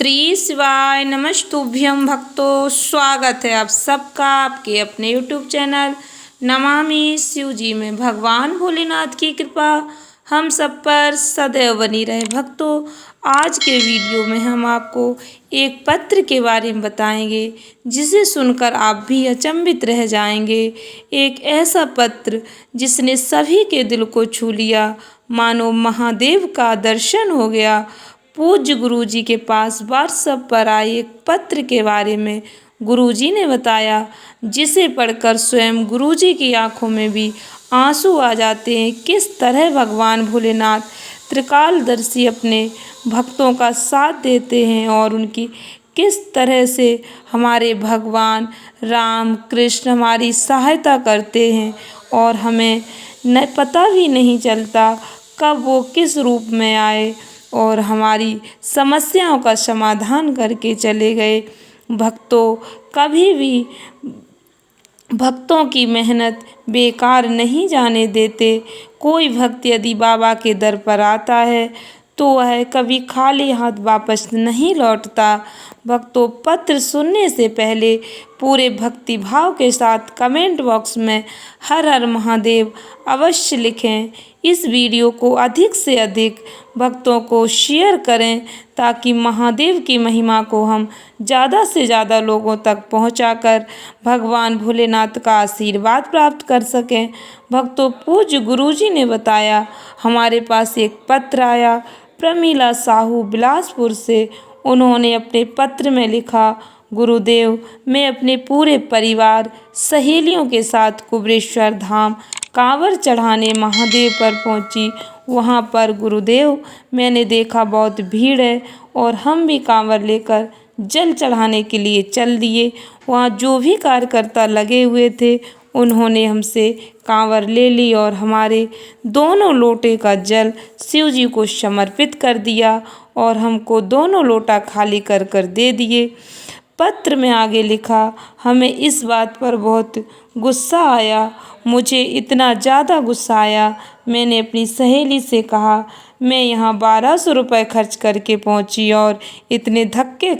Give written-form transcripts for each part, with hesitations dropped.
श्री शिवाय नमस्तुभ्यं भक्तों, स्वागत है आप सबका आपके अपने यूट्यूब चैनल नमामि शिव जी में। भगवान भोलेनाथ की कृपा हम सब पर सदैव बनी रहे। भक्तों, आज के वीडियो में हम आपको एक पत्र के बारे में बताएंगे जिसे सुनकर आप भी अचंभित रह जाएंगे। एक ऐसा पत्र जिसने सभी के दिल को छू लिया, मानो महादेव का दर्शन हो गया। पूज्य गुरुजी के पास व्हाट्सएप पर आए एक पत्र के बारे में गुरुजी ने बताया, जिसे पढ़कर स्वयं गुरुजी की आंखों में भी आंसू आ जाते हैं। किस तरह भगवान भोलेनाथ त्रिकालदर्शी अपने भक्तों का साथ देते हैं और उनकी किस तरह से हमारे भगवान राम कृष्ण हमारी सहायता करते हैं और हमें न पता भी नहीं चलता कब वो किस रूप में आए और हमारी समस्याओं का समाधान करके चले गए। भक्तों, कभी भी भक्तों की मेहनत बेकार नहीं जाने देते। कोई भक्त यदि बाबा के दर पर आता है तो वह कभी खाली हाथ वापस नहीं लौटता। भक्तों, पत्र सुनने से पहले पूरे भक्ति भाव के साथ कमेंट बॉक्स में हर हर महादेव अवश्य लिखें। इस वीडियो को अधिक से अधिक भक्तों को शेयर करें ताकि महादेव की महिमा को हम ज़्यादा से ज़्यादा लोगों तक पहुंचाकर भगवान भोलेनाथ का आशीर्वाद प्राप्त कर सकें। भक्तों, पूज्य गुरुजी ने बताया, हमारे पास एक पत्र आया प्रमीला साहू बिलासपुर से। उन्होंने अपने पत्र में लिखा, गुरुदेव, मैं अपने पूरे परिवार सहेलियों के साथ कुबेरेश्वर धाम कांवर चढ़ाने महादेव पर पहुंची। वहां पर गुरुदेव, मैंने देखा बहुत भीड़ है और हम भी कांवर लेकर जल चढ़ाने के लिए चल दिए। वहां जो भी कार्यकर्ता लगे हुए थे उन्होंने हमसे कांवर ले ली और हमारे दोनों लोटे का जल शिव जी को समर्पित कर दिया और हमको दोनों लोटा खाली कर कर दे दिए। पत्र में आगे लिखा, हमें इस बात पर बहुत गुस्सा आया। मुझे इतना ज़्यादा गुस्सा आया, मैंने अपनी सहेली से कहा, मैं यहाँ 1200 रुपये खर्च करके पहुँची और इतने धक्के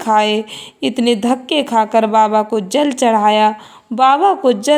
खाकर बाबा को जल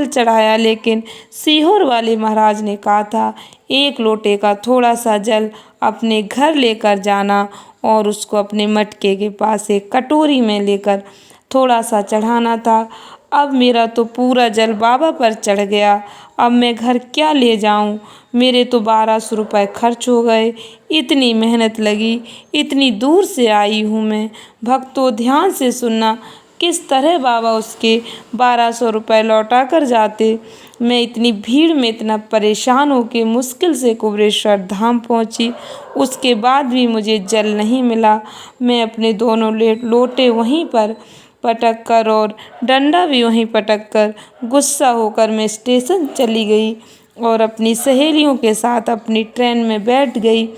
चढ़ाया। लेकिन सीहोर वाले महाराज ने कहा था, एक लोटे का थोड़ा सा जल अपने घर लेकर जाना और उसको अपने मटके के पास एक कटोरी में लेकर थोड़ा सा चढ़ाना था। अब मेरा तो पूरा जल बाबा पर चढ़ गया, अब मैं घर क्या ले जाऊं? मेरे तो 1200 रुपये खर्च हो गए, इतनी मेहनत लगी, इतनी दूर से आई हूं मैं। भक्तों, ध्यान से सुनना, किस तरह बाबा उसके 1200 रुपये लौटा कर जाते। मैं इतनी भीड़ में इतना परेशान होकर मुश्किल से कुबेरेश्वर धाम पहुंची, उसके बाद भी मुझे जल नहीं मिला। मैं अपने दोनों लोटे वहीं पर पटक कर और डंडा भी वहीं पटक कर गुस्सा होकर मैं स्टेशन चली गई और अपनी सहेलियों के साथ अपनी ट्रेन में बैठ गई।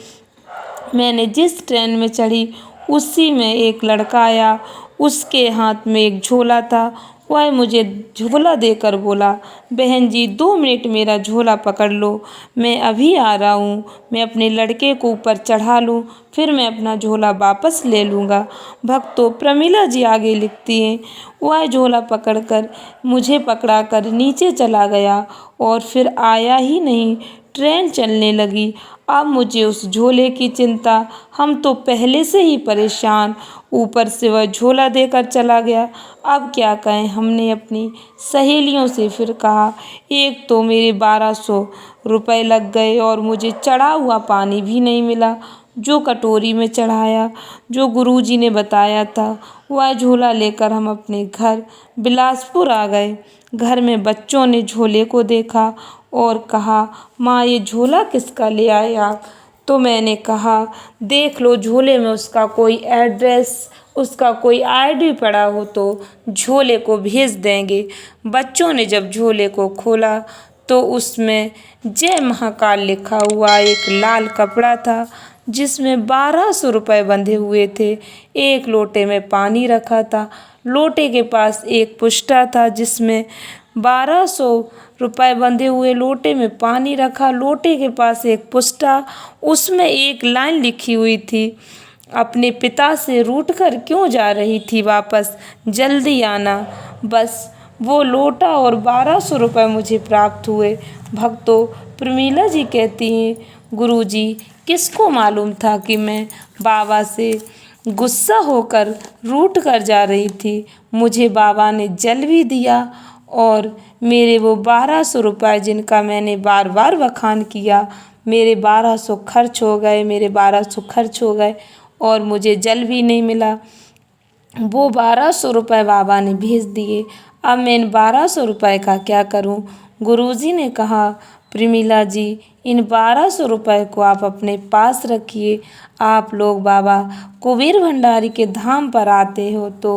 मैंने जिस ट्रेन में चढ़ी उसी में एक लड़का आया, उसके हाथ में एक झोला था। वह मुझे झोला देकर बोला, बहन जी 2 मिनट मेरा झोला पकड़ लो, मैं अभी आ रहा हूँ। मैं अपने लड़के को ऊपर चढ़ा लूँ, फिर मैं अपना झोला वापस ले लूँगा। भक्तों, प्रमीला जी आगे लिखती हैं, वह झोला पकड़कर मुझे पकड़ाकर नीचे चला गया और फिर आया ही नहीं। ट्रेन चलने लगी। अब मुझे उस झोले की चिंता, हम तो पहले से ही परेशान, ऊपर से वह झोला देकर चला गया। अब क्या कहें? हमने अपनी सहेलियों से फिर कहा, एक तो मेरे 1200 रुपये लग गए और मुझे चढ़ा हुआ पानी भी नहीं मिला। जो कटोरी में चढ़ाया, जो गुरुजी ने बताया था, वह झोला लेकर हम अपने घर बिलासपुर आ गए। घर में बच्चों ने झोले को देखा और कहा, माँ ये झोला किसका ले आए आप? तो मैंने कहा, देख लो झोले में उसका कोई एड्रेस, उसका कोई आईडी पड़ा हो तो झोले को भेज देंगे। बच्चों ने जब झोले को खोला तो उसमें जय महाकाल लिखा हुआ एक लाल कपड़ा था जिसमें 1200 रुपये बंधे हुए थे। एक लोटे में पानी रखा था, लोटे के पास एक पुष्टा था जिसमें 1200 रुपये बंधे हुए, लोटे में पानी रखा, लोटे के पास एक पुष्टा, उसमें एक लाइन लिखी हुई थी, अपने पिता से रूठकर क्यों जा रही थी वापस? जल्दी आना। बस वो लोटा और 1200 रुपये मुझे प्राप्त हुए। भक्तों, प्रमीला जी कहती हैं, गुरुजी, किसको मालूम था कि मैं बाबा से गुस्सा होकर रूठ कर जा रही थी। मुझे बाबा ने जल भी दिया और मेरे वो 1200 रुपये जिनका मैंने बार बार बखान किया, मेरे 1200 खर्च हो गए, मेरे 1200 खर्च हो गए और मुझे जल भी नहीं मिला। वो 1200 रुपये बाबा ने भेज दिए। अब मैं इन 1200 रुपये का क्या करूं? गुरुजी ने कहा, प्रमीला जी, इन 1200 रुपये को आप अपने पास रखिए। आप लोग बाबा कुबेर भंडारी के धाम पर आते हो तो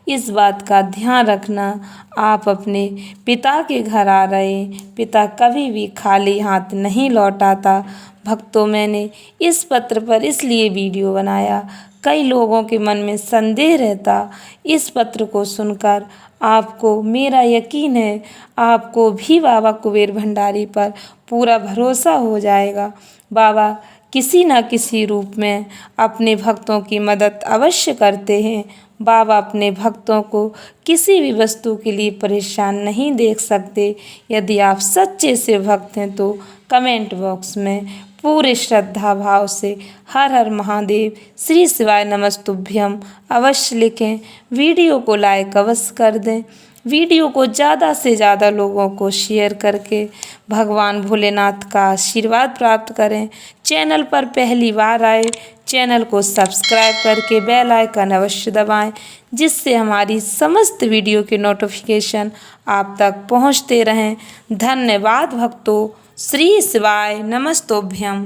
इस बात का ध्यान रखना, आप अपने पिता के घर आ रहे हैं। पिता कभी भी खाली हाथ नहीं लौटाता। भक्तों, मैंने इस पत्र पर इसलिए वीडियो बनाया, कई लोगों के मन में संदेह रहता। इस पत्र को सुनकर आपको, मेरा यकीन है, आपको भी बाबा कुबेर भंडारी पर पूरा भरोसा हो जाएगा। बाबा किसी न किसी रूप में अपने भक्तों की मदद अवश्य करते हैं। बाबा अपने भक्तों को किसी भी वस्तु के लिए परेशान नहीं देख सकते। यदि आप सच्चे से भक्त हैं तो कमेंट बॉक्स में पूरे श्रद्धा भाव से हर हर महादेव, श्री शिवाय नमस्तुभ्यम अवश्य लिखें। वीडियो को लाइक अवश्य कर दें। वीडियो को ज़्यादा से ज़्यादा लोगों को शेयर करके भगवान भोलेनाथ का आशीर्वाद प्राप्त करें। चैनल पर पहली बार आए, चैनल को सब्सक्राइब करके बेल आइकन अवश्य दबाएं, जिससे हमारी समस्त वीडियो के नोटिफिकेशन आप तक पहुंचते रहें। धन्यवाद भक्तों। श्री शिवाय नमस्तुभ्यम।